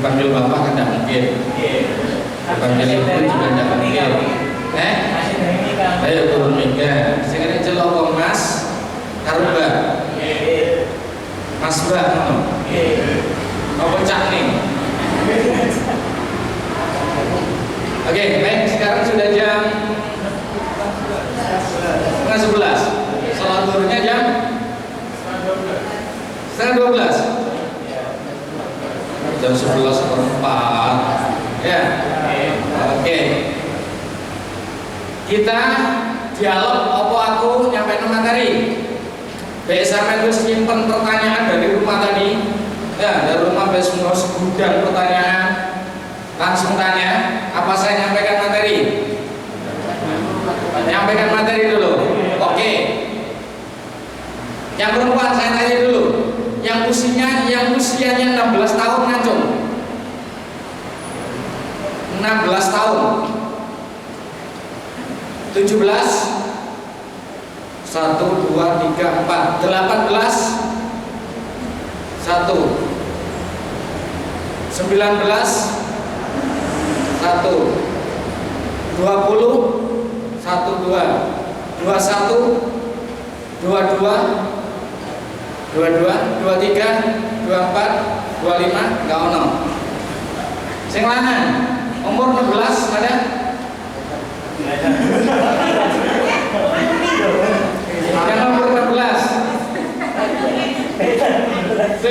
dipanggil bapak kan tidak mungkin, dipanggil ibu juga tidak mungkin. Ayo turun mingga. Sekarang celok kok mas, karuba, mas mbak, apa cak nih? Oke, baik. Sekarang sudah jam setengah 11. Salat zuhurnya jam setengah 12. Jam 11:04. Ya. Oke. Kita dialog apa aku nyampe materi. Baik sampai terus simpen pertanyaan dari rumah tadi. Ya, dari rumah semua segudang pertanyaan. Langsung tanya, apa saya nyampaikan materi? Nyampaikan materi dulu. Oke. Yang perempuan saya tanya dulu. Yang usianya 16 tahun ngacung. 16 tahun. 17 1 2 3 4 18 1 19 1 20 1 2 21 22 23 24 25 enggak ono. Sing lanang umur 16 ada? Yang umur 16 17 1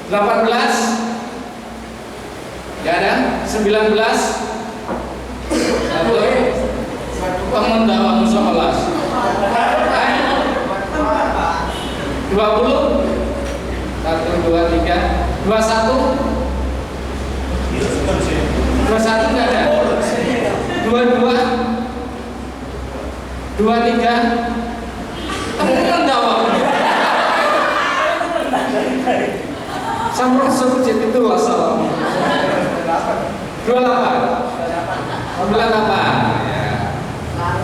18 ya ada 19 1 teman dalam sekolah 20 1 2 3 21 21 enggak ada 22 23 teman dalam sampai sebut itu wassalam 28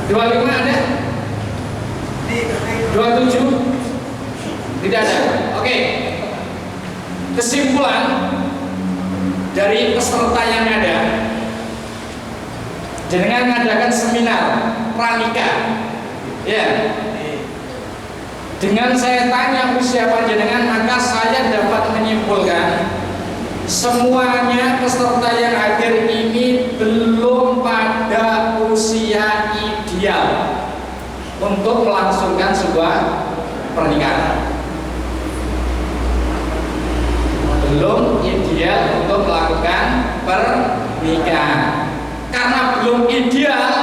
25 ada 27 tidak ada. Oke. Kesimpulan dari peserta yang ada, jenengan mengadakan seminar pranikah ya. Dengan saya tanya usia panjenengan, maka saya dapat menyimpulkan semuanya peserta yang hadir ini belum pada usia ideal untuk melangsungkan sebuah pernikahan. Belum ideal untuk melakukan pernikahan. Karena belum ideal,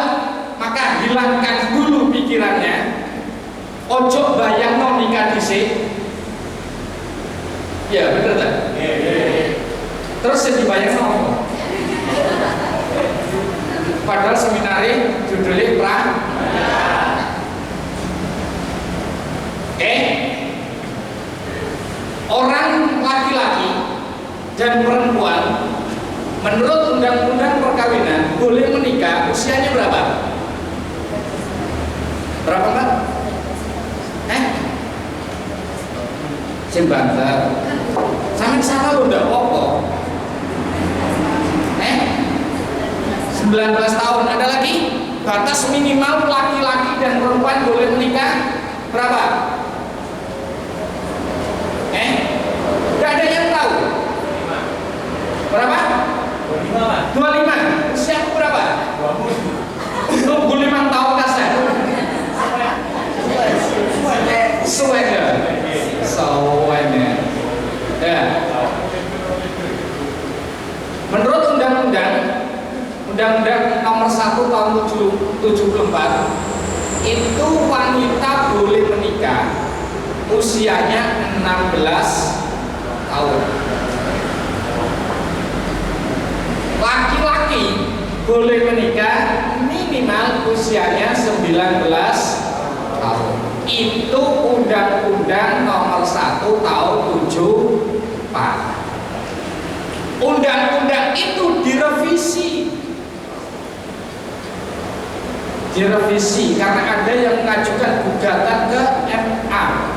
maka hilangkan dulu pikirannya. Ojo bayang no nikah dhisik. Ya bener tak? Terus yang dibayang no. Padahal seminari judulnya orang laki-laki dan perempuan menurut undang-undang perkawinan boleh menikah usianya berapa? Berapa Pak? Simbantar sampai sana lo ndak apa 19 tahun. Ada lagi batas minimal laki-laki dan perempuan boleh menikah berapa? Gak ada yang tahu. Berapa? 25. Usia berapa? 25 tahun kasar. Suwene. Ya. Menurut Undang-Undang nomor 1 tahun 74 itu wanita boleh menikah usianya 16 tahun. Laki-laki boleh menikah minimal usianya 19 tahun. Itu Undang-Undang nomor 1 tahun 74. Undang-undang itu direvisi karena ada yang mengajukan gugatan ke MA.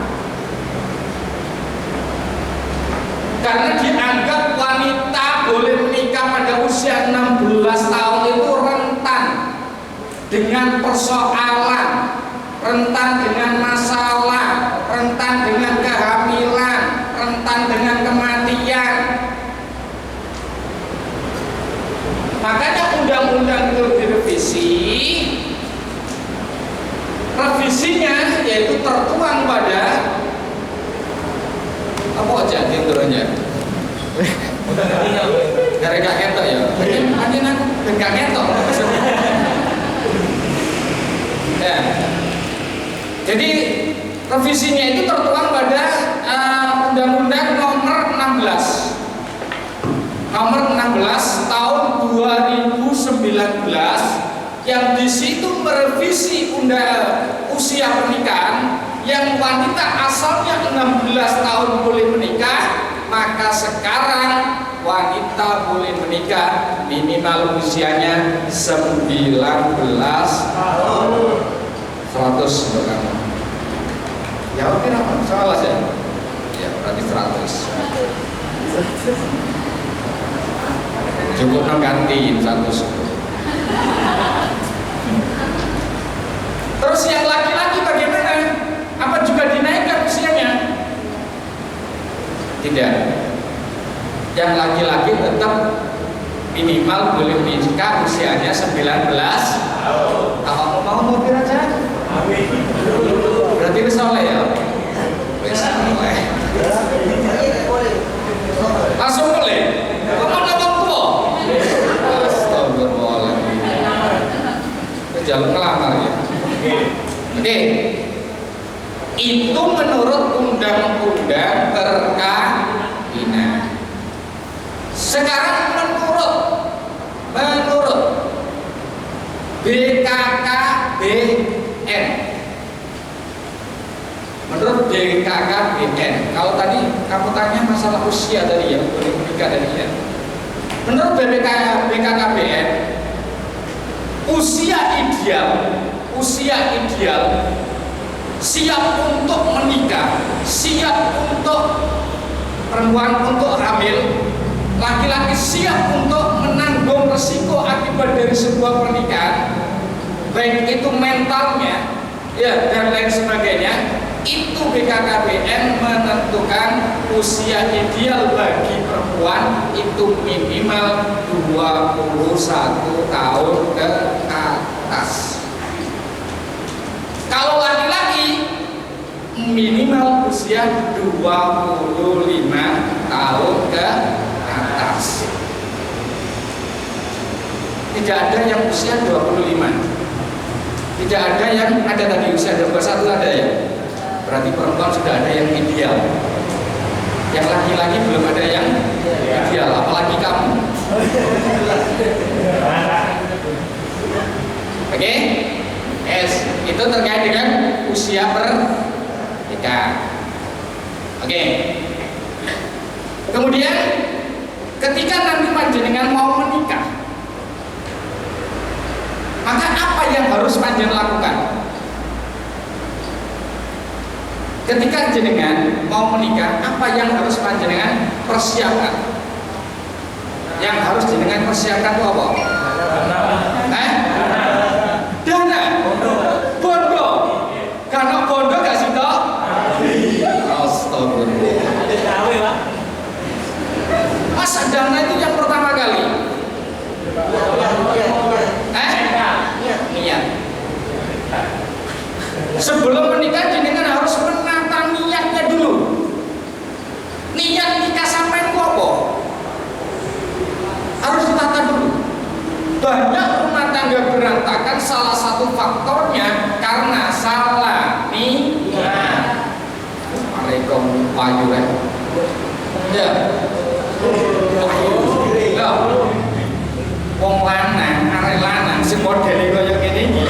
Karena dianggap wanita boleh menikah pada usia 16 tahun itu rentan dengan persoalan, rentan dengan masalah, rentan dengan kehamilan, rentan dengan kematian. Makanya undang-undang itu direvisi. Revisinya yaitu tertuang pada apa aja diantaranya? Dari gak ketok ya? Mungkin aku gak ketok. Ya. Jadi revisinya itu tertuang pada Undang-Undang nomor 16 tahun 2019 yang di situ merevisi usia pernikahan yang wanita asalnya 16 tahun boleh menikah, maka sekarang wanita boleh menikah minimal usianya 19 tahun. 100 untuk kamu. Ya oke apa? Salah ya? Ya berarti 100. Cukup gantiin 100. Terus yang laki-laki bagaimana? Apa juga dinaikkan usianya? Tidak. Yang laki-laki tetap minimal boleh menikah usianya 19 tahun. Kalau mau mobil aja? Amin. Berarti itu soleh ya? Bisa boleh. Langsung boleh? Kamu nonton tua? Astagfirullahaladzim. Jalan ngelamar ya? Oke. Itu menurut undang-undang perkawinan. Sekarang menurut BKKBN. Menurut BKKBN, kalau tadi kamu tanya masalah usia tadi ya, boleh menikah tadi ya. Menurut BKKBN, usia ideal siap untuk menikah, siap untuk perempuan untuk hamil, laki-laki siap untuk menanggung resiko akibat dari sebuah pernikahan, baik itu mentalnya ya dan lain sebagainya. Itu BKKBN menentukan usia ideal bagi perempuan itu minimal 21 tahun ke atas. Kalau laki-laki minimal usia 25 tahun ke atas. Tidak ada yang usia 25. Tidak ada yang ada tadi usia 21 ada ya. Berarti perempuan sudah ada yang ideal. Yang laki-laki belum ada yang ideal, apalagi kamu. Oke? Itu terkait dengan usia pernikahan. Oke. Kemudian ketika nanti panjenengan mau menikah, maka apa yang harus panjenengan lakukan? Ketika jenengan mau menikah, apa yang harus panjenengan persiapkan? Yang harus jenengan persiapkan itu apa? Dana. Bondo. Karena bondo gak sih toh? Astagfirullah. Masa dana itu yang pertama kali? Niat. Sebelum menikah jenengan harus menata niatnya dulu. Niat nikah sampai apa? Harus ditata dulu. Banyak rumah tangga berantakan, salah satu faktornya karena salah niat. Waalaikumsalam payu ya. Wong lanang, arek lanang sing modele koyo ngene iki.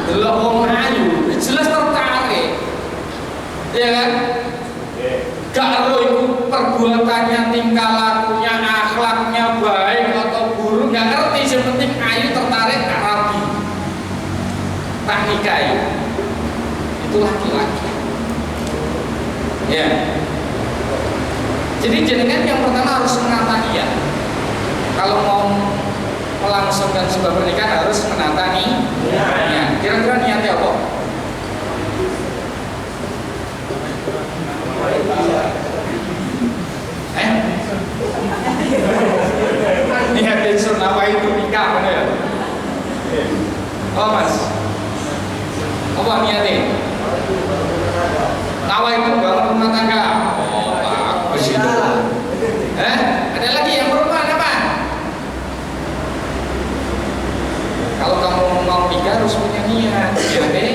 Delok wong ayu, jelas tertarik. Ya kan? Gak ero iku perbuatannya, tingkah lakunya, akhlaknya baik atau buruk, gak ngerti, yang penting ayu tertarik gak rapi. Tak nikahi. Itu laki-laki. Ya. Jadi jenengan yang pertama harus menata niat. Kalau mau melangsungkan sebuah pernikahan harus menata niat. Kira-kira niatnya apa? Niat sunah itu nikah kan ya? Oh mas, apa niatnya? Nawa itu bangun rumah tangga. Oh bagus itu. Ada lagi yang perubahan apa? Kalau kamu mau nikah harus punya niat. Niatnya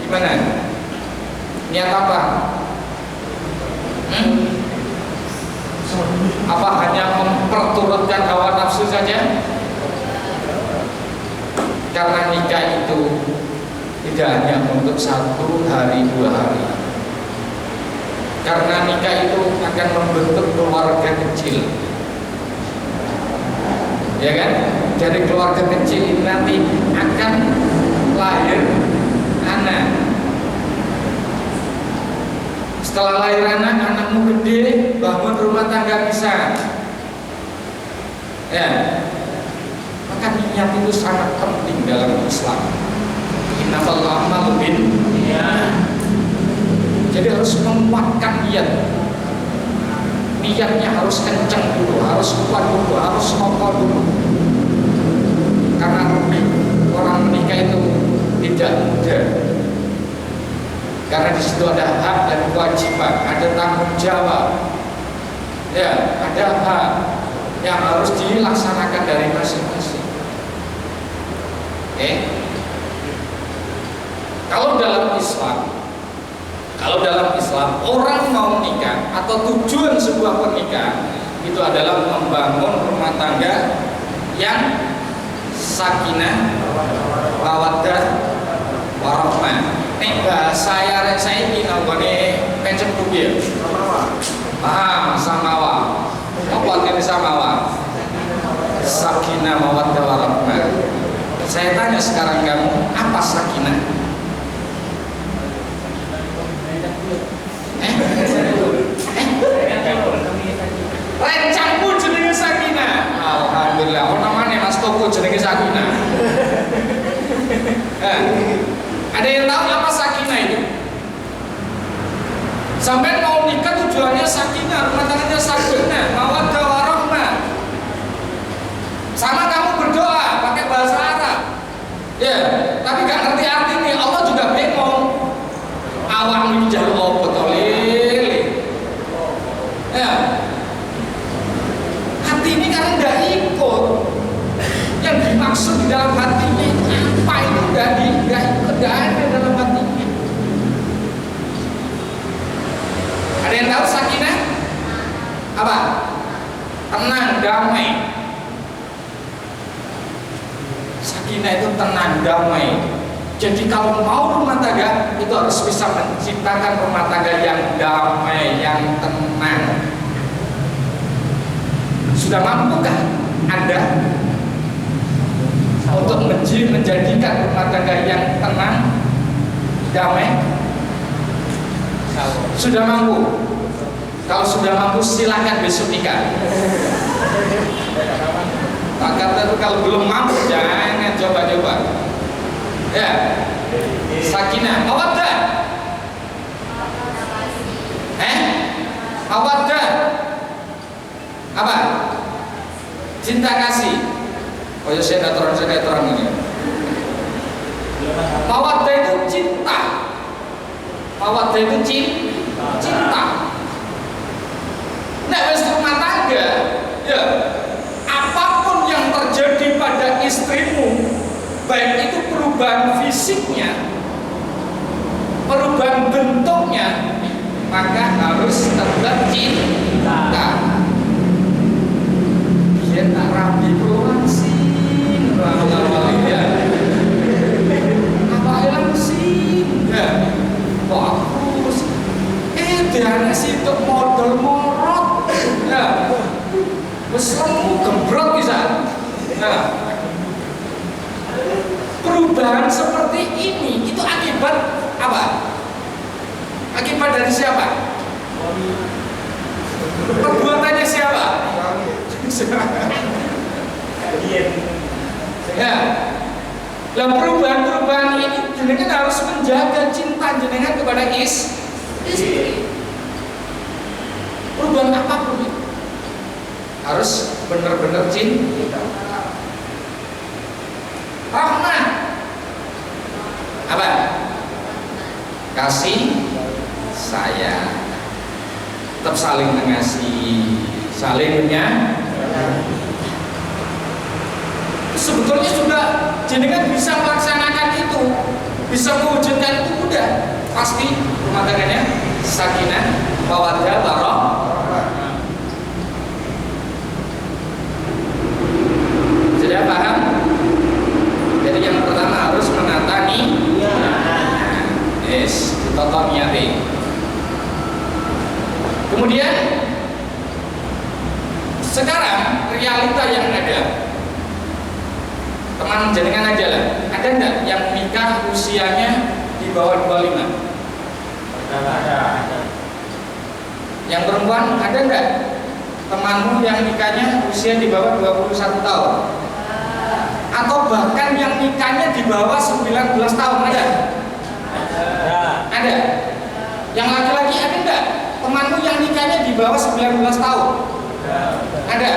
gimana? Niat apa? Apa hanya memperturutkan hawa nafsu saja? Karena nikah itu tidak hanya untuk 1 hari 2 hari. Karena nikah itu akan membentuk keluarga kecil, ya kan? Dari keluarga kecil ini nanti akan lahir anak. Setelah lahir anak, anakmu gede, bangun rumah tangga bisa. Ya, maka niat itu sangat penting dalam Islam. Innamal a'malu binniyat. Jadi harus menguatkan niat. Niatnya harus kencang dulu, harus kuat dulu, harus kokoh dulu. Karena orang menikah itu tidak mudah. Karena di situ ada hak dan kewajiban, ada tanggung jawab, ya, ada hak yang harus dilaksanakan dari masing-masing. Oke? Kalau dalam Islam orang mau nikah atau tujuan sebuah pernikahan itu adalah membangun rumah tangga yang sakinah, mawaddah, warahmah. Nek bahasa arek saiki nanggone pencet kuwi. Samawa. Apa artinya samawa? Sakinah, mawaddah, warahmah. Saya tanya sekarang kamu, apa sakinah? Rencangku jenenge sakinah. Alhamdulillah. Ono namanya Mas Toko jenenge sakinah. Ada yang tahu apa sakinah itu? Sampai mau nikah tujuannya sakinah, rumah tangganya sakinah, mawaddah warahmah. Sama kamu berdoa pakai bahasa Arab, ya, tapi gak ngerti artinya. Allah juga bingung. Awang jaluk apa tolil? Ya, hati ini karena nggak ikut yang dimaksud di dalam hatinya apa itu nggak ada dalam hatinya. Ada yang tahu sakinah apa? Tenang, damai. Sakinah itu tenang, damai. Jadi kalau mau rumah tangga itu harus bisa menciptakan rumah tangga yang damai, yang tenang. Sudah mampukah Anda untuk menjadikan rumah tangga yang tenang, damai? Sudah mampu? Kalau sudah mampu silakan besok nikah. Tak kata itu kalau belum mampu jangan coba-coba. Ya, sakinah, mawaddah. Mawaddah apa? Cinta kasih. Oh ya saya terang ini. Mawaddah itu cinta. Mawaddah itu cinta. Nah, wis rumah tangga, ya. Apapun yang terjadi pada istrimu, baik itu perubahan fisiknya, perubahan bentuknya, maka harus tetap cinta. Dia tak rapi langsing, ya. Apa langsing? Ya, bagus. Dia situ model morot, ya. Mesremu gembrot bisa. Nah, perubahan seperti ini itu akibat apa? Akibat dari siapa? Perbuatannya siapa? Ya. Dan perubahan-perubahan ini jenengan harus menjaga cinta jenengan kepada istri. Perubahan apapun itu harus benar-benar cinta. Rahmah apa? Kasih sayang. Tetap saling mengasihi, saling sebetulnya sudah jenengan bisa melaksanakan itu, bisa mewujudkan itu mudah. Pasti rumah tangganya sakinah, mawaddah, warahmah. Sudah paham? Jadi yang pertama harus menata niat. Yes, ditotok niatnya. Kemudian sekarang realita yang ada, teman jenengan aja lah, ada enggak yang nikah usianya di bawah 25? Ada. Yang perempuan ada enggak temanmu yang nikahnya usia di bawah 21 tahun? Atau bahkan yang nikahnya di bawah 19 tahun ada? Ada. Yang laki-laki ada enggak temanmu yang nikahnya di bawah 19 tahun? Ada.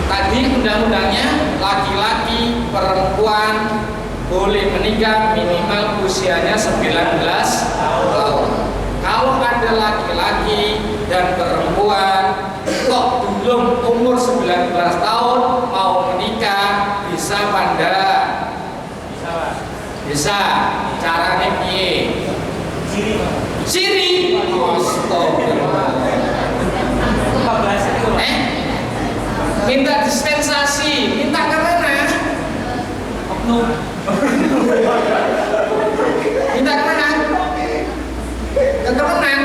Tadi undang-undangnya laki-laki, perempuan boleh menikah minimal usianya 19 tahun. Kalau ada laki-laki dan perempuan kok belum umur 19 tahun mau menikah, bisa pandang? Bisa. Caranya piye? Siri. Minta dispensasi, minta ke mana? Oknum. Minta ke mana? Ke kemenang.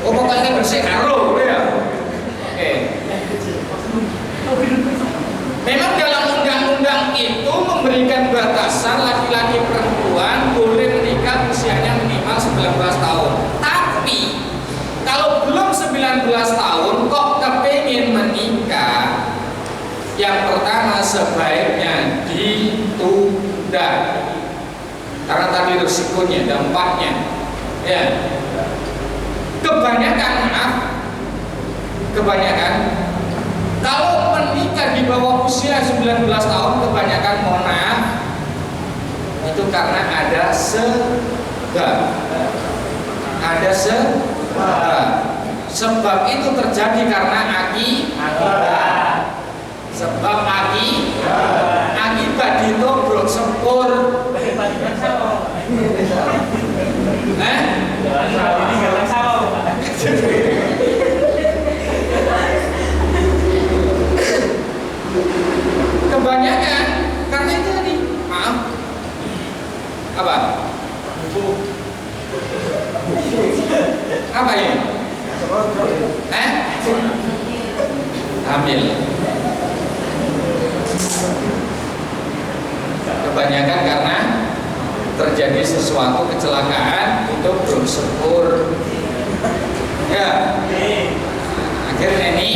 Oh pokoknya bersih karo ya. Oke. Memang dalam undang-undang itu memberikan batasan laki-laki perempuan boleh menikah usianya minimal 19 tahun. Tapi kalau belum 19 tahun kok kepingin menikah, yang pertama sebaiknya ditunda. Karena tadi risikonya, dampaknya. Ya. Kebanyakan kalau menikah di bawah usia 19 tahun kebanyakan mohon maaf itu karena ada sebab. Sebab itu terjadi karena akibat. Sebab akibat ditobrok sepur. Kebanyakan karena itu tadi, maaf, apa? Apa ya? Hamil. Kebanyakan karena terjadi sesuatu kecelakaan itu belum sepur. Ya. Akhirnya ini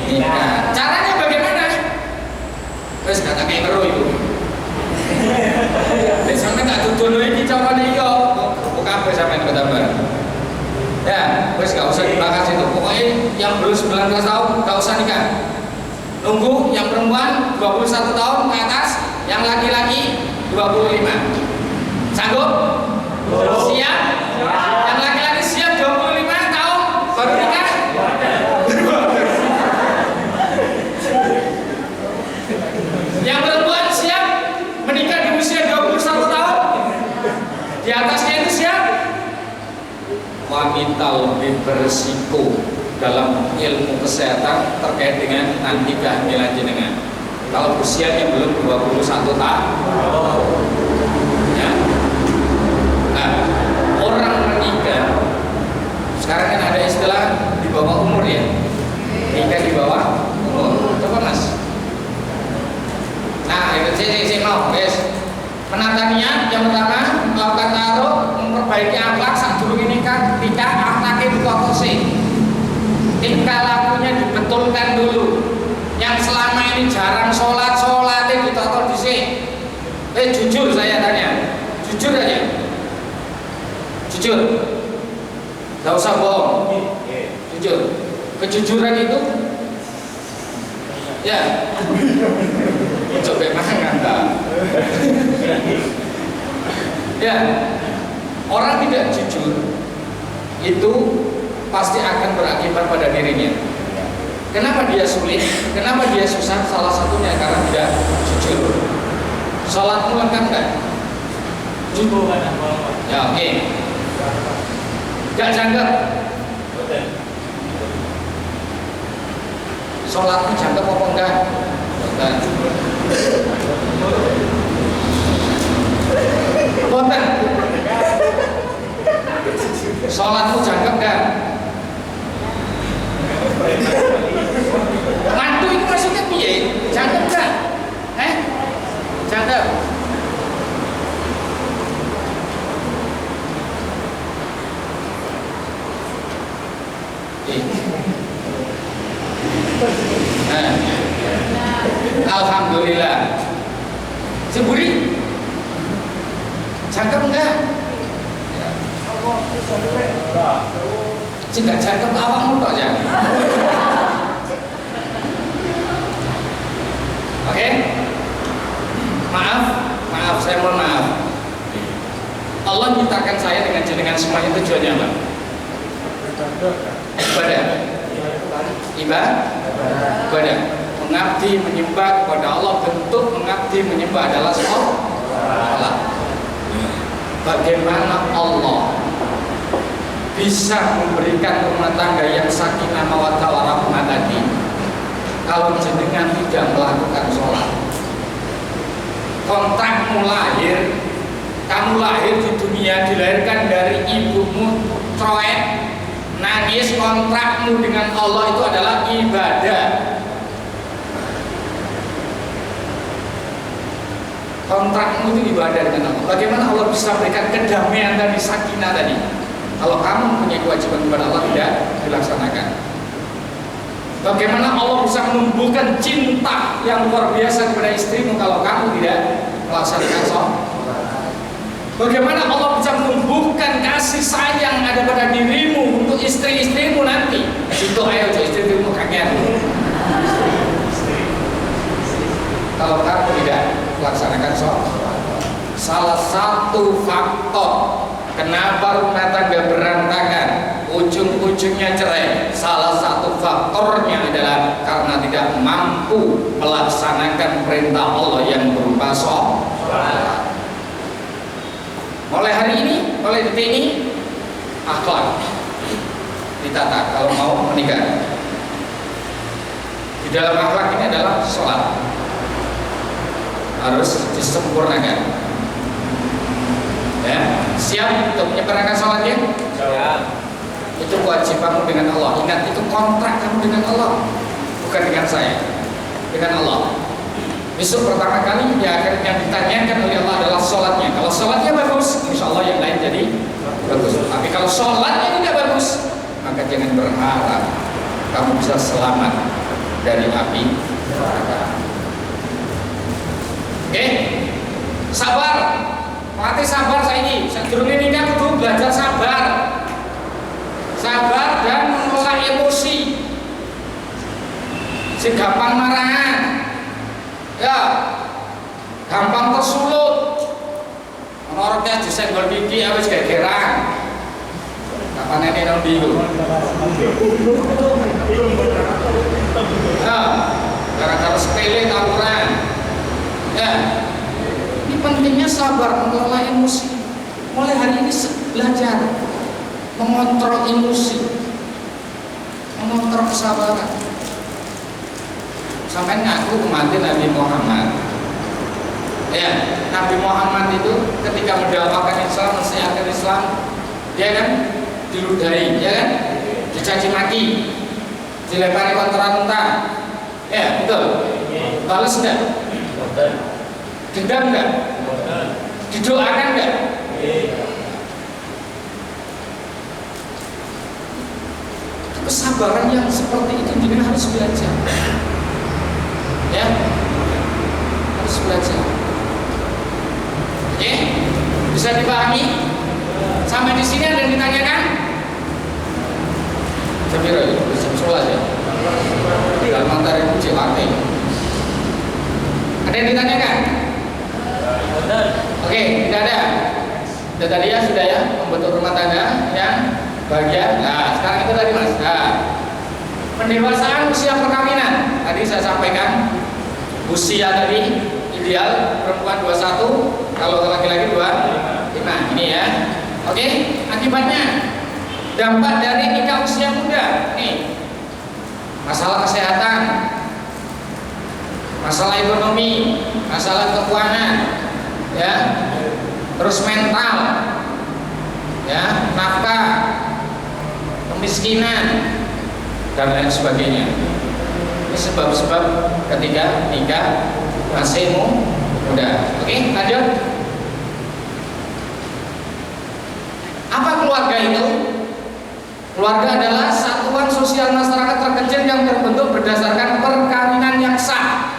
nikah. Caranya bagaimana? Terus kata kayak ngeru itu. Sampai tak tutur lagi caranya yo. Buka apa sampai bertambah. Ya, wes gak usah dibahas itu. Pokoknya yang belum 19 tahun gak usah nikah. Nunggu yang perempuan 21 tahun ke atas, yang laki-laki 25. Sanggup? Siap? Yang laki-laki siap 25 tahun baru nikah? Yang perempuan siap menikah di usia 21 tahun? Di atasnya itu siap? Wanita lebih berisiko dalam ilmu kesehatan terkait dengan nanti kehamilan jenengan. Kalau usianya belum 21 tahun, ya. Nah, orang menikah sekarang kan ada istilah di bawah umur ya, nikah di bawah umur. Coba mas. Nah, itu saya mau, guys. Menata niat yang pertama memperbaiki akhlak sadurunge nikah akhlaknya ditoto sih. Tingkah lakunya dibetulkan dulu. Yang selama ini jarang sholatnya ditoto dhisik. Jujur saya tanya, jujur aja, jujur, gak usah bohong, jujur. Kejujuran itu, ya, coba makan kan? Ya, orang tidak jujur itu pasti akan berakibat pada dirinya. Kenapa dia sulit? Kenapa dia susah? Salah satunya karena tidak jujur. Sholatmu lengkap nggak? Jujur kan? Ya oke. Gak jangkep. Sholatmu jangkep apa enggak? Boten. Sholatmu jangkep enggak? Mantu itu maksudnya piye? Jangkep enggak? Jangkep. Alhamdulillah. Seburi cakep enggak? Jika cakep awakmu tok ya. Oke? Maaf, saya mohon maaf. Allah menciptakan saya dengan jenengan semuanya tujuannya apa? Ibadah. Mengabdi menyembah kepada Allah, bentuk mengabdi menyembah adalah sholat. Bagaimana Allah bisa memberikan rumah tangga yang sakinah mawaddah warahmah tadi kalau jenengan tidak melakukan sholat? Kontrakmu lahir, kamu lahir di dunia, dilahirkan dari ibumu troek, nangis, kontrakmu dengan Allah itu adalah ibadah. Kontrakmu itu ibadah dengan Allah. Bagaimana Allah bisa berikan kedamaian tadi, sakinah tadi, kalau kamu punya kewajiban kepada Allah tidak dilaksanakan? Bagaimana Allah bisa menumbuhkan cinta yang luar biasa kepada istrimu kalau kamu tidak melaksanakan sholat? Bagaimana Allah bisa menumbuhkan kasih sayang ada pada dirimu untuk istri-istrimu nanti? Itu ayo istri-istrimu kangen. Kalau kamu tidak melaksanakan sholat, salah satu faktor kenapa rumah tangga berantakan, ujung-ujungnya cerai, salah satu faktornya adalah karena tidak mampu melaksanakan perintah Allah yang berupa sholat. Mulai hari ini, mulai detik ini, akhlak ditata kalau mau menikah. Di dalam akhlak ini adalah sholat, harus disempurnakan. Ya, siap untuk menyempurnakan sholatnya? Siap. Itu kewajibanmu dengan Allah. Ingat, itu kontrak kamu dengan Allah, bukan dengan saya, dengan Allah. Besok pertama kali ya akhirnya ditanyakan oleh Allah adalah sholatnya. Kalau sholatnya bagus, insya Allah yang lain jadi bagus. Tapi kalau sholatnya tidak bagus, maka jangan berharap kamu bisa selamat dari api neraka. Oke, sabar. Pelatih sabar saya ini. Sebelum ini kan kudu belajar sabar. Sabar dan mengelola emosi. Si gampang marahan, ya, gampang tersulut. Menorotnya disenggol gigi, habis gegeran. Kapan ini nang bingung? Ya, gara-gara sepele tawuran. Ya, ini pentingnya sabar mengelola emosi. Mulai hari ini belajar mengontrol emosi, mengontrol kesabaran. Sampai ngaku kematian Nabi Muhammad. Ya, Nabi Muhammad itu ketika mendakwakan Islam, mensiarkan Islam, dia kan diludahi, ya kan, dicaci maki, dilempari kontra-kontra. Ya, betul. Balas enggak? Dendam enggak? Didoakan enggak? kesabaran yang seperti itu juga harus belajar. Ya, harus belajar. Oke, bisa dipahami? Sampai di sini ada yang ditanyakan? Sepiro ya, jam 11 ya. Dalam antara itu CWT. Ada yang ditanyakan? Oke, tidak ada. Sudah tadi ya, sudah ya, membentuk rumah tangga yang bahagia. Nah, sekarang itu tadi mas. Nah, pendewasaan usia perkawinan. Tadi saya sampaikan usia tadi ideal perempuan 21, kalau laki-laki 25. Ini ya. Oke, akibatnya dampak dari nikah usia muda. Nih, masalah kesehatan, masalah ekonomi, masalah keuangan, ya, terus mental, ya, nafkah, kemiskinan, dan lain sebagainya. Ini sebab-sebab ketika nikah masih muda. Oke, lanjut. Apa keluarga itu? Keluarga adalah satuan sosial masyarakat terkecil yang terbentuk berdasarkan perkawinan yang sah.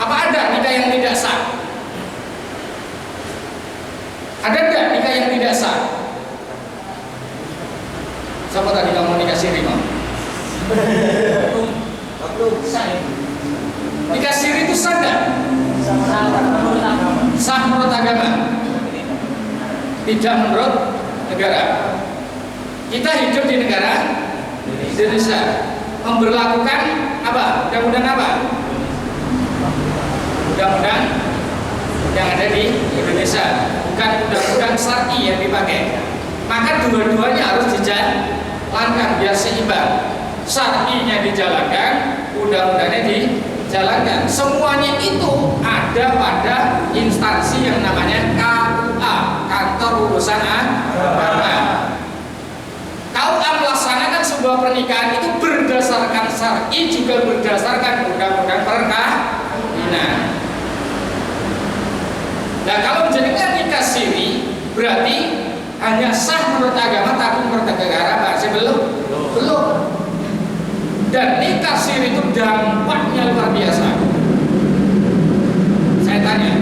Apa ada nikah yang tidak sah? Ada nggak nikah yang tidak sah? Siapa tadi kamu nikah siri mau? Nikah siri itu sah nggak? Sah menurut agama? Tidak menurut negara. Kita hidup di negara Indonesia, memberlakukan apa? Undang-undang apa? Undang-undang yang ada di Indonesia, bukan undang-undang syar'i yang dipakai. Maka dua-duanya harus dijalankan biar seimbang. Syar'inya dijalankan, undang-undangnya dijalankan. Semuanya itu ada pada instansi yang namanya KUA, Kantor Urusan Agama. KUA melaksanakan sebuah pernikahan itu berdasarkan syar'i, juga berdasarkan undang-undang perkawinan. Nah, kalau menjadikan nikah siri berarti hanya sah menurut agama tapi menurut negara masih belum. Dan nikah siri itu dampaknya luar biasa. Saya tanya,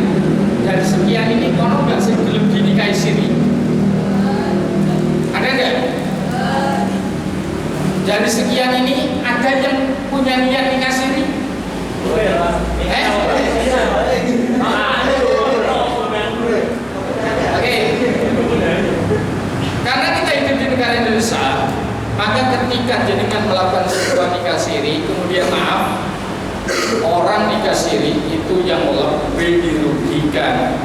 dari sekian ini kono nggak sih belum dinikahi siri? Ada nggak? Dari sekian ini ada yang punya niat nikah siri? Karena kita hidup di negara Indonesia, maka ketika jadikan melakukan sebuah nikah siri, kemudian maaf, orang nikah siri itu yang lebih dirugikan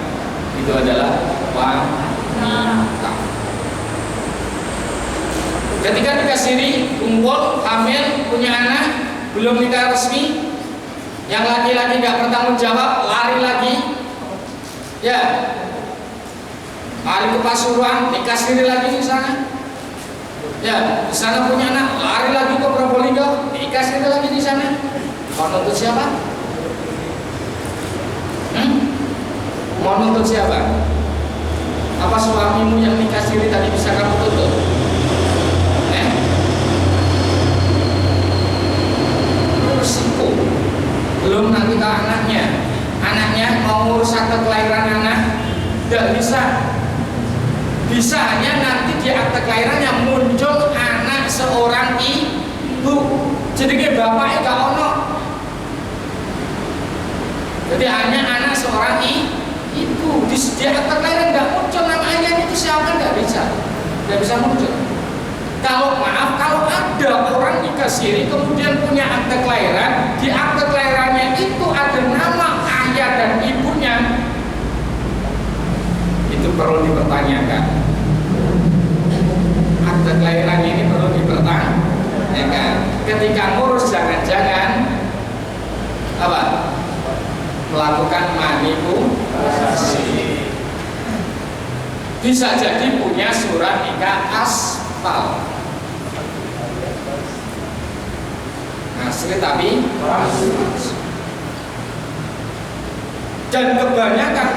itu adalah wanita. Ketika nikah siri, kumpul, hamil, punya anak, belum nikah resmi, yang laki-laki nggak bertanggung jawab, lari lagi, ya. Lari ke Pasuruan, nikah siri lagi di sana. Ya, di sana punya anak, lari lagi ke Probolinggo, nikah siri lagi di sana. Mau nuntut siapa? Mau nuntut siapa? Apa suamimu yang nikah siri tadi bisa kamu tuntut? Resiko. Belum nanti ke anaknya mau ngurus akte kelahiran anak, tidak bisa. Bisa hanya nanti di akte kelahirannya muncul anak seorang ibu. Jadi kayak bapaknya gak ono. Jadi hanya anak seorang ibu. Di akte kelahiran gak muncul nama ayahnya itu siapa, gak bisa muncul. Kalau ada orang nikah siri kemudian punya akte kelahiran, di akte kelahirannya itu ada nama ayah dan ibunya, itu perlu dipertanyakan. Akte kelahiran ini perlu dipertanyakan. Ketika ngurus jangan-jangan apa? Melakukan manipulasi. Bisa jadi punya surat nikah aspal. Asli tapi dan kebanyakan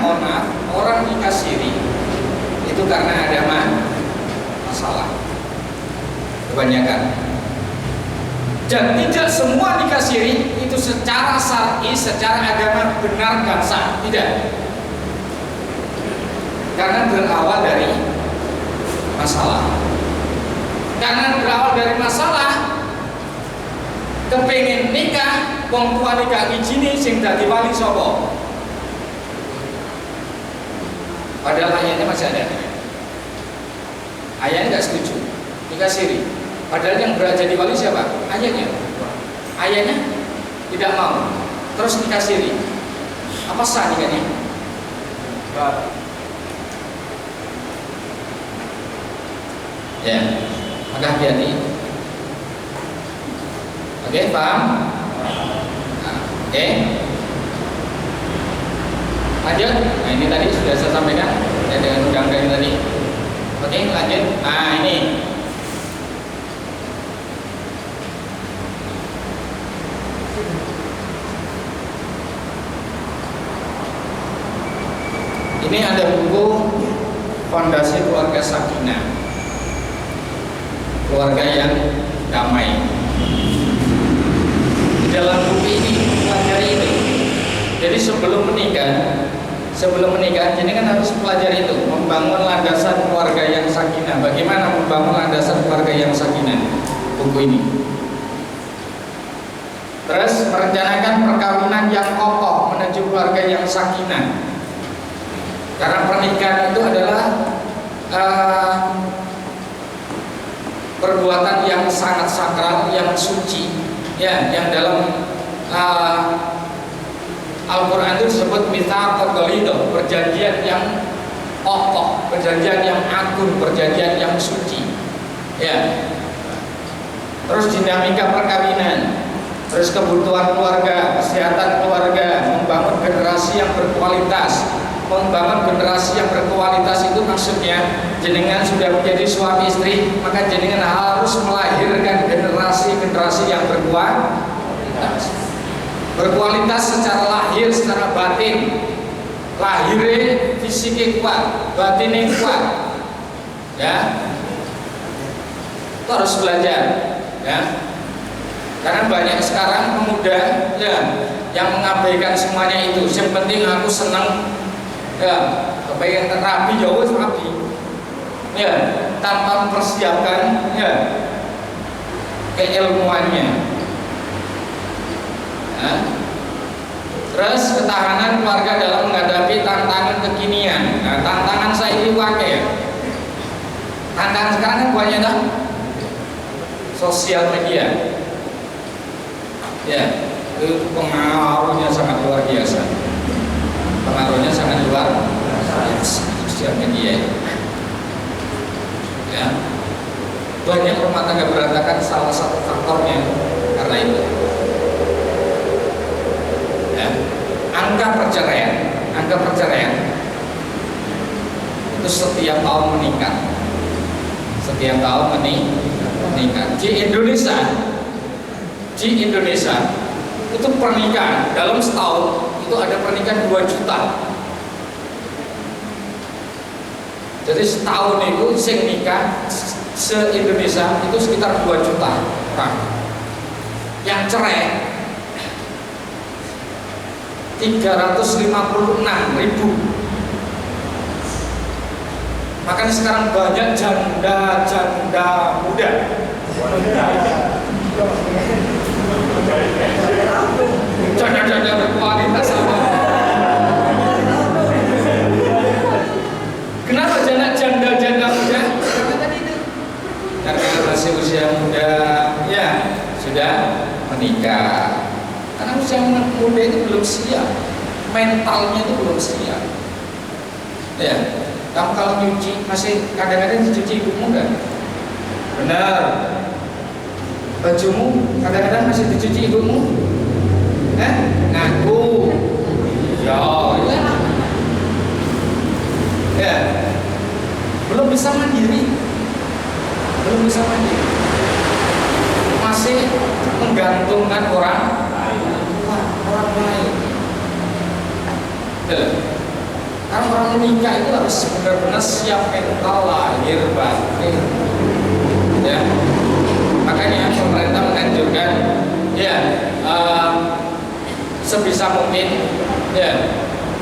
orang nikah siri itu karena ada masalah. Kebanyakan Dan tidak semua nikah siri itu secara syar'i, secara agama benar dan sah, tidak. Karena berawal dari masalah. Karena berawal dari masalah, kepengen nikah, wong tua nikah izini sing dadi wali sapa? Padahal ayahnya masih ada. Ayahnya nggak setuju nikah siri. Padahal yang berhak jadi wali siapa? Ayahnya. Ayahnya tidak mau. Terus nikah siri. Apa sah nikahnya? Ya, maka hati-hati. Oke, paham? Nah, oke. Lanjut. Nah, ini tadi sudah saya sampaikan ya, dengan undang-undang tadi. Oke, lanjut. Nah, ini. Ini ada buku Fondasi Keluarga Sakinah, keluarga yang damai. Di dalam buku ini pelajari itu. Jadi sebelum menikah, jadi kan harus pelajari itu, membangun landasan keluarga yang sakinah. Bagaimana membangun landasan keluarga yang sakinah? Buku ini. Terus merencanakan perkawinan yang kokoh menuju keluarga yang sakinah. Karena pernikahan itu adalah perbuatan yang sangat sakral, yang suci, ya, yang dalam Al-Quran itu disebut mitsaq ghalidh, perjanjian yang kokoh, perjanjian yang agung, perjanjian yang suci, ya. Terus dinamika perkawinan, terus kebutuhan keluarga, kesehatan keluarga, membangun generasi yang berkualitas. Membangun generasi yang berkualitas itu maksudnya jenengan sudah menjadi suami istri, maka jenengan harus melahirkan generasi yang berkualitas. Berkualitas secara lahir, secara batin. Lahirnya fisiknya kuat, batinnya kuat. Ya. Itu harus belajar, ya. Karena banyak sekarang pemuda ya yang mengabaikan semuanya itu. Yang penting aku senang, ya, kepengen rapi jauh rapi, ya, tanpa mempersiapkan ya keilmuannya. Ya. Terus ketahanan keluarga dalam menghadapi tantangan kekinian. Nah, tantangan saya ini wakai. Tantangan sekarang kan banyak kan? Sosial media. Ya, itu pengaruhnya sangat luar biasa. Pengaruhnya sangat luar biasa sosial media. Ya, banyak rumah tangga berantakan, salah satu faktornya karena itu. Ya, angka perceraian itu setiap tahun meningkat. Di Indonesia itu pernikahan dalam setahun itu ada pernikahan 2 juta. Jadi setahun itu sing nikah se-Indonesia itu sekitar 2 juta orang. Yang cerai 356.000. Makanya sekarang banyak janda muda. Janda berkualitas apa? Kenapa janda muda? Karena tadi itu. Karena masih usia muda, ya sudah menikah. Karena usia muda itu belum siap, mentalnya itu belum siap. Ya, kamu kalau nyuci masih kadang-kadang dicuci ibumu enggak? Benar. Bajumu kadang-kadang masih dicuci ibumu? Ngaku. Ya. Ya. Belum bisa mandiri. Masih menggantungkan orang lain. Karena orang menikah itu harus benar-benar siap mental, lahir, batin. Ya. Makanya pemerintah menganjurkan menganjurkan ya sebisa mungkin ya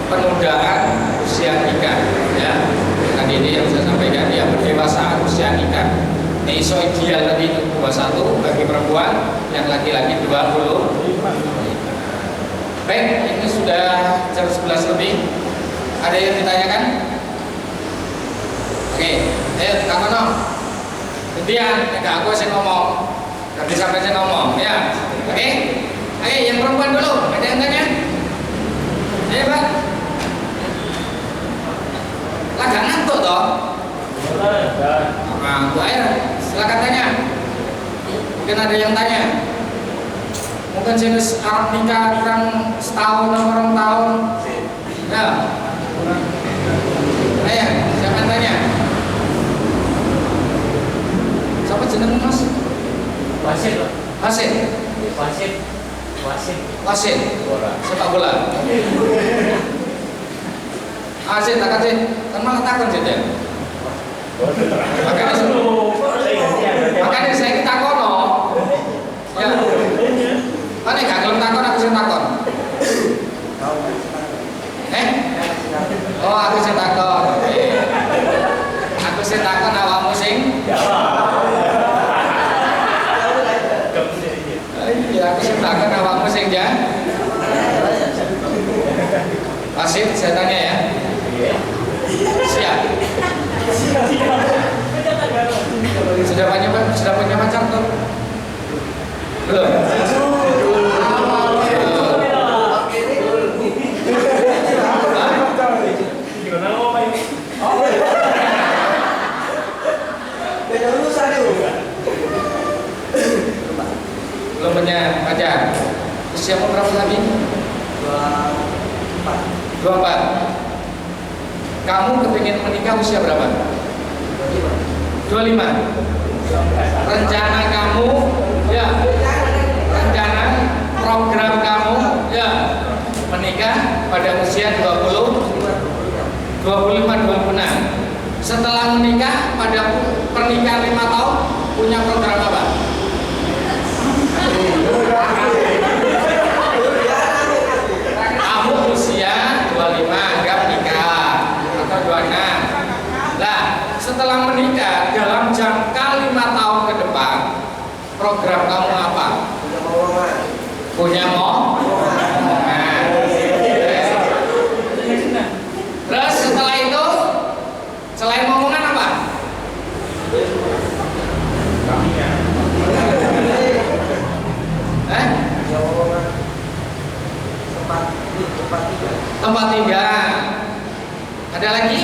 penundaan usia nikah ya. Tadi ini yang saya sampaikan ya, pendewasaan usia nikah. Ini iso ideal tadi 21 bagi perempuan, yang laki-laki 20. Baik, ini sudah jam 11 lebih. Ada yang ditanyakan? Oke, ayo Kak Kono. Gantian, enggak aku yang ngomong. Nanti sampai saya ngomong ya. Oke. Ayo yang perempuan dulu, ada yang tanya? Ayo Pak. Lagi ngantuk toh? Nah, Bu Air, silakan tanya. Mungkin ada yang tanya. Mungkin jenis Arab nikah kurang setahun atau orang tahun. Ya. Ayo, silakan tanya. Siapa jeneng Mas? Wasit, Pak. Wasit. Wasit. Wasit. Wasit. Sepak bola. Wasit, tak kasih. Kan malah takon saja. Makanya saya kita kono. Ya. Kan gak gelem takon, aku sing takon. Oh, aku sing takon. Aku sing takon awakmu sing ya, aku sing takon awakmu sing ya. Wasit, saya tanya ya. Siap. Sudah punya pacar tuh? Belum. Belum punya pacar. Usiamu berapa lagi? 24. Kamu kepingin menikah usia berapa? 25. Rencana kamu ya, rencana program kamu ya menikah pada usia 20, 25, 26. Setelah menikah pada pernikahan 5 tahun punya program apa? Kamu usia 25 anggap nikah atau 26. Nah, setelah menikah dalam jangka 5 tahun ke depan program kamu apa? Punya omongan. Terus setelah itu selain omongan apa? Tempat tinggal. Ada lagi?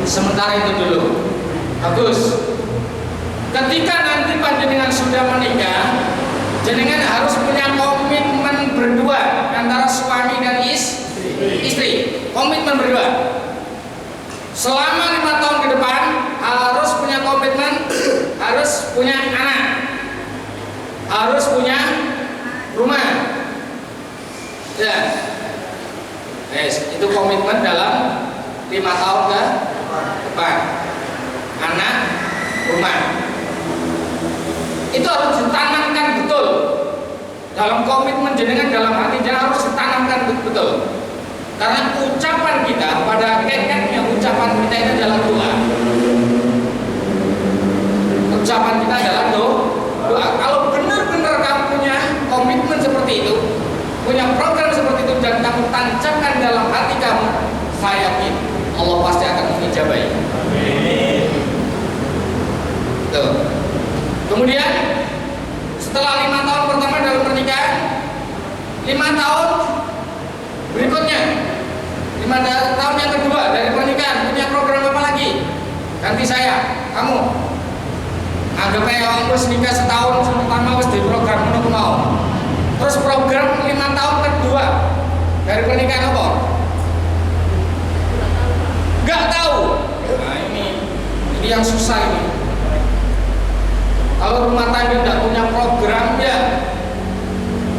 Sementara itu dulu. Bagus. Ketika nanti panjenengan sudah menikah, jenengan harus punya komitmen berdua antara suami dan istri. Komitmen berdua. Selama 5 tahun ke depan harus punya komitmen, harus punya anak, harus punya rumah. Ya. Yes, itu komitmen dalam 5 tahun ke depan. Anak, rumah. Itu harus ditanamkan betul. Dalam komitmen jenengan, dalam hati jenengan harus ditanamkan betul. Karena ucapan kita, pada hakikatnya ucapan kita itu adalah doa. Ucapan kita adalah doa. Kalau benar-benar kamu punya komitmen seperti itu, punya program seperti itu, dan kamu tancapkan dalam hati kamu, saya yakin Allah pasti akan mengijabahi. Tuh. Kemudian setelah 5 tahun pertama dalam pernikahan, 5 tahun berikutnya, 5 tahun yang kedua dari pernikahan, punya program apa lagi? Ganti saya, kamu. Anggap aja orang wis nikah setahun pertama wis di program menurut mau. Terus program 5 tahun kedua dari pernikahan apa? Gak tahu. Nah ini yang susah ini. Kalau rumah tangga tidak punya program ya,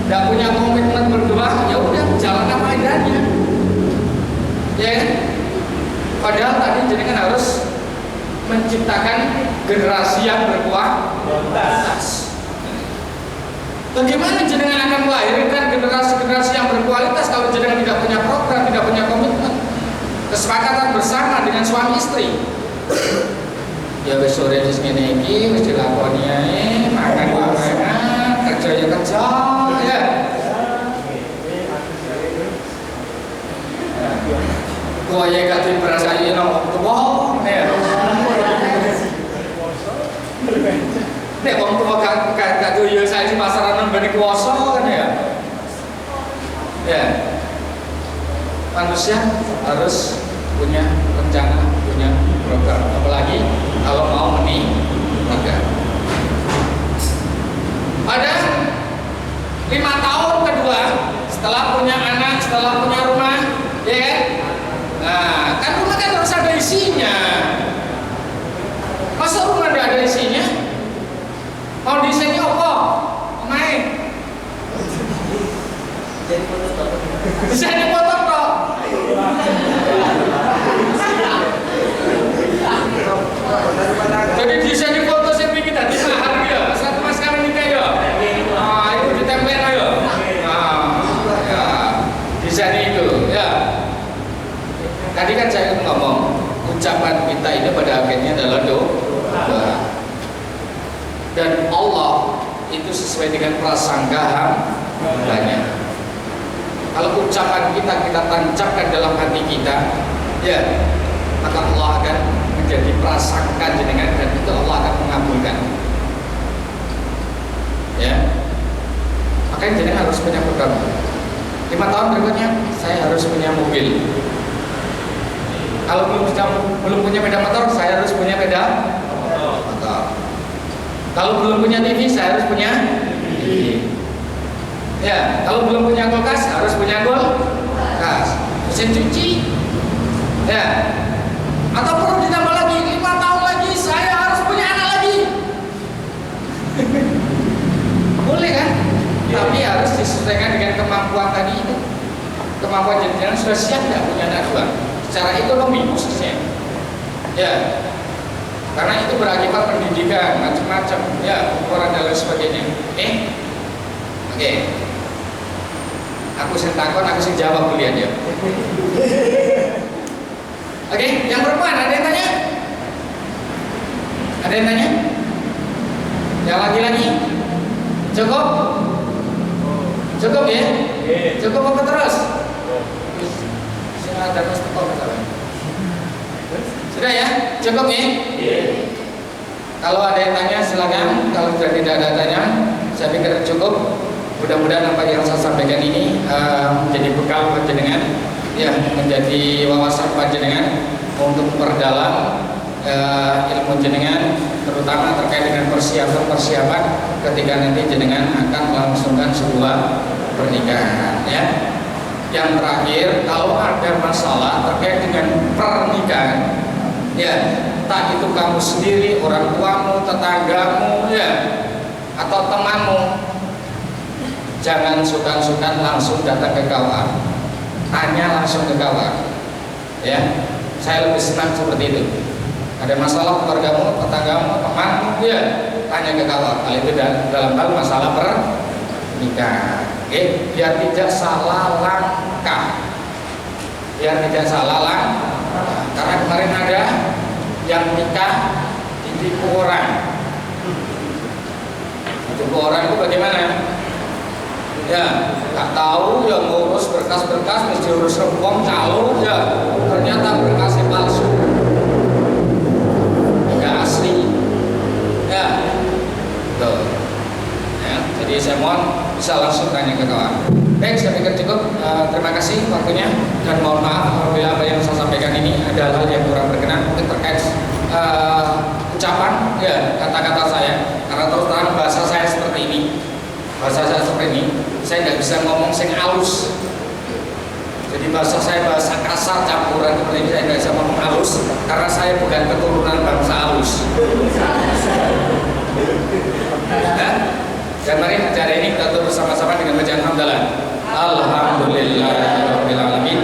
tidak punya komitmen berdua, ya udah jalan apa adanya. Ya kan? Padahal tadi jenengan harus menciptakan generasi yang berkualitas. Bagaimana jenengan akan melahirkan generasi-generasi yang berkualitas kalau jenengan tidak punya program, tidak punya komitmen, kesepakatan bersama dengan suami istri? Ya wis sore wis ngene iki wis dilakoni ae, makan kerja ya kerja ya. Kowe kate berasa yen tuwa ya. Nek wong tuwa gak doyo saiki pasaran nembeni kuwasa kan ya. Ya. Manusia harus punya rencana, punya program, apalagi kalau mau menikah. Pada 5 tahun kedua setelah punya anak, setelah punya rumah, ya kan? Nah, kan rumah kan harus ada isinya. Masa rumah tidak ada isinya? Mau desainnya apa? Main. Desainnya foto kok. Jadi desain di foto saya bikin tadi mahal ya. Satu mas kawin nikah ya. Nah, itu ditempel ya. Nah, ya. Desain itu ya. Tadi kan saya ngomong ucapan kita ini pada akhirnya adalah doa. Dan Allah itu sesuai dengan prasangka hambanya. Kalau ucapan kita tancapkan dalam hati kita, ya, maka Allah akan menjadi prasangka jenengan dan itu Allah akan mengabulkan. Ya, makanya jenengan harus punya program. 5 tahun berikutnya saya harus punya mobil. Kalau belum punya sepeda motor, saya harus punya sepeda motor. Kalau belum punya TV, saya harus punya TV. Ya, kalau belum punya kulkas, harus punya kulkas. Mesin cuci. Ya. Atau perlu ditambah lagi 5 tahun lagi, saya harus punya anak lagi. Boleh kan? Ya. Tapi harus disesuaikan dengan kemampuan tadi itu. Kemampuan jenengan sudah siap tidak punya anak dua? Secara ekonomi khususnya. Ya. Karena itu berakibat pendidikan macam-macam, ya, ukuran dan lain sebagainya. Oke. Aku sentakon, aku sing jawab kuliah ya. Oke, yang perempuan ada yang tanya? Ada yang tanya? Yang laki-laki? Cukup? Cukup ya? Cukup apa terus? Saya ada mas tekor misalnya. Sudah ya? Cukup ya? Kalau ada yang tanya silakan. Kalau sudah tidak ada tanya, saya pikir cukup. Mudah-mudahan apa yang saya sampaikan ini menjadi bekal panjenengan, ya, menjadi wawasan panjenengan untuk memperdalam ilmu jenengan, terutama terkait dengan persiapan ketika nanti jenengan akan melangsungkan sebuah pernikahan. Ya. Yang terakhir, kalau ada masalah terkait dengan pernikahan, ya, entah itu kamu sendiri, orang tuamu, tetanggamu, ya, atau temanmu, jangan sungkan-sungkan langsung datang ke KUA. Tanya langsung ke KUA. Ya, saya lebih senang seperti itu. Ada masalah keluargamu, tetanggamu, temanmu, ya, tanya ke KUA. Hal itu dalam hal masalah pernikahan. Oke, biar tidak salah langkah. Biar tidak salah langkah. Karena kemarin ada yang nikah ditipu orang. Ditipu orang itu bagaimana? Ya, nggak tahu, ya ngurus berkas-berkas, mesti urus rempong calon, ya, ternyata berkasnya palsu, nggak asli, ya, tuh, ya. Jadi saya mohon bisa langsung tanya ke kawan. Baik, saya pikir cukup. Terima kasih waktunya dan mohon maaf apabila apa yang saya sampaikan ini ada hal yang kurang berkenan mungkin terkait ucapan, ya, kata-kata saya. Karena terus terang bahasa saya seperti ini. Bahasa saya seperti ini, saya nggak bisa ngomong sing halus. Jadi bahasa saya bahasa kasar campuran seperti ini, saya nggak bisa ngomong halus karena saya bukan keturunan bangsa halus. Nah, dan mari acara ini kita tutup bersama-sama dengan bacaan hamdalah. Alhamdulillahirabbil alamin.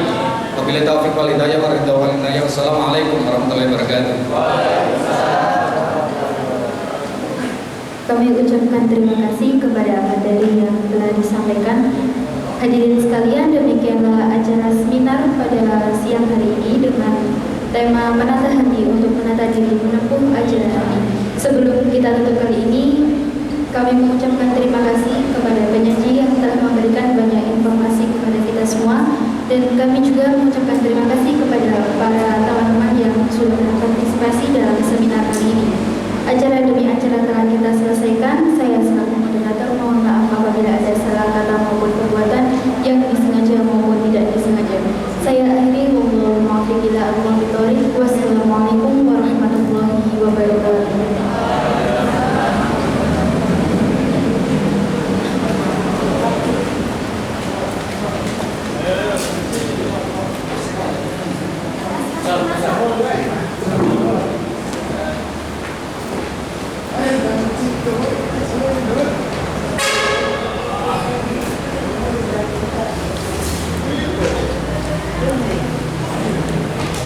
Wabillahi taufiq wal hidayah wa ridha wal inayah. Wassalamualaikum warahmatullahi wabarakatuh. Kami ucapkan terima kasih kepada materi yang telah disampaikan. Hadirin sekalian, demikianlah acara seminar pada siang hari ini dengan tema menata hati untuk menata diri menempuh ajaran hati. Sebelum kita tutup kali ini, kami mengucapkan terima kasih kepada